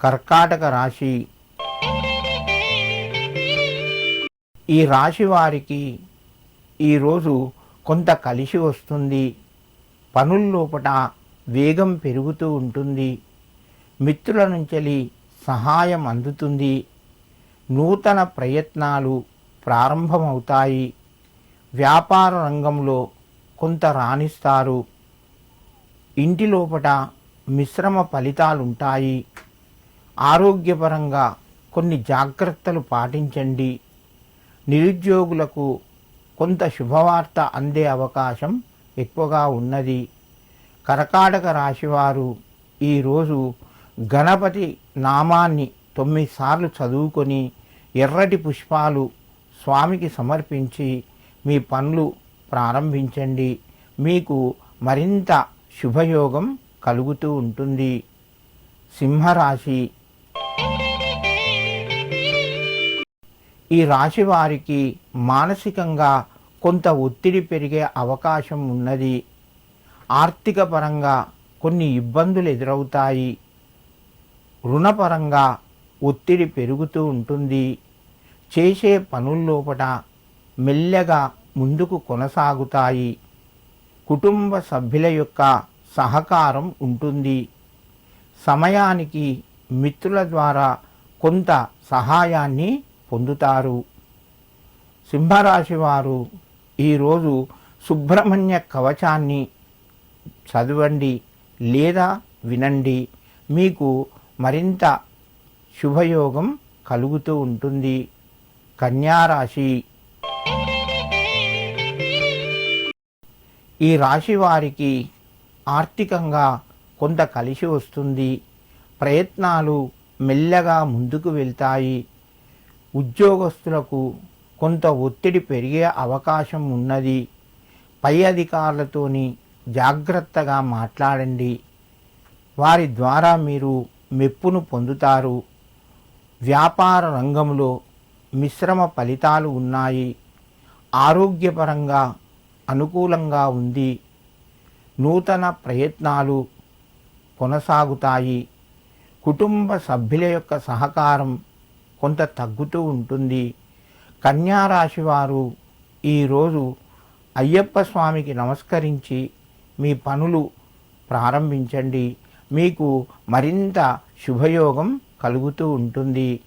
కర్కాటక రాశి. ఈ రాశి వారికి ఈరోజు కొంత కలిసి వస్తుంది. పనుల్లోపట వేగం పెరుగుతూ ఉంటుంది. మిత్రుల నుంచి సహాయం అందుతుంది. నూతన ప్రయత్నాలు ప్రారంభమవుతాయి. వ్యాపార రంగంలో కొంత రాణిస్తారు. ఇంటి లోపట మిశ్రమ ఫలితాలుంటాయి. ఆరోగ్యపరంగా కొన్ని జాగ్రత్తలు పాటించండి. నిరుద్యోగులకు కొంత శుభవార్త అందే అవకాశం ఎక్కువగా ఉన్నది. కర్కాటక రాశివారు ఈరోజు గణపతి నామాన్ని 9 సార్లు చదువుకొని ఎర్రటి పుష్పాలు స్వామికి సమర్పించి మీ పనులు ప్రారంభించండి. మీకు మరింత శుభయోగం కలుగుతూ ఉంటుంది. సింహరాశి. ఈ రాశి వారికి మానసికంగా కొంత ఒత్తిడి పెరిగే అవకాశం ఉన్నది. ఆర్థిక పరంగా కొన్ని ఇబ్బందులు ఎదురవుతాయి. రుణపరంగా ఒత్తిడి పెరుగుతూ ఉంటుంది. చేసే పనుల్లోపట మెల్లగా ముందుకు కొనసాగుతాయి. కుటుంబ సభ్యుల యొక్క సహకారం ఉంటుంది. సమయానికి మిత్రుల ద్వారా కొంత సహాయాన్ని పొందుతారు. సింహరాశి వారు ఈరోజు సుబ్రహ్మణ్య కవచాన్ని చదవండి లేదా వినండి. మీకు మరింత శుభయోగం కలుగుతూ ఉంటుంది. కన్యారాశి. ఈ రాశి వారికి ఆర్థికంగా కొంత కలిసి వస్తుంది. ప్రయత్నాలు మెల్లగా ముందుకు వెళ్తాయి. ఉద్యోగస్తులకు కొంత ఒత్తిడి పెరిగే అవకాశం ఉన్నది. పై అధికారులతోని జాగ్రత్తగా మాట్లాడండి. వారి ద్వారా మీరు మెప్పును పొందుతారు. వ్యాపార రంగంలో మిశ్రమ ఫలితాలు ఉన్నాయి. ఆరోగ్యపరంగా అనుకూలంగా ఉంది. నూతన ప్రయత్నాలు కొనసాగుతాయి. కుటుంబ సభ్యుల యొక్క సహకారం కొంత తగ్గుతూ ఉంటుంది. కన్యారాశి వారు ఈరోజు అయ్యప్ప స్వామికి నమస్కరించి మీ పనులు ప్రారంభించండి. మీకు మరింత శుభయోగం కలుగుతూ ఉంటుంది.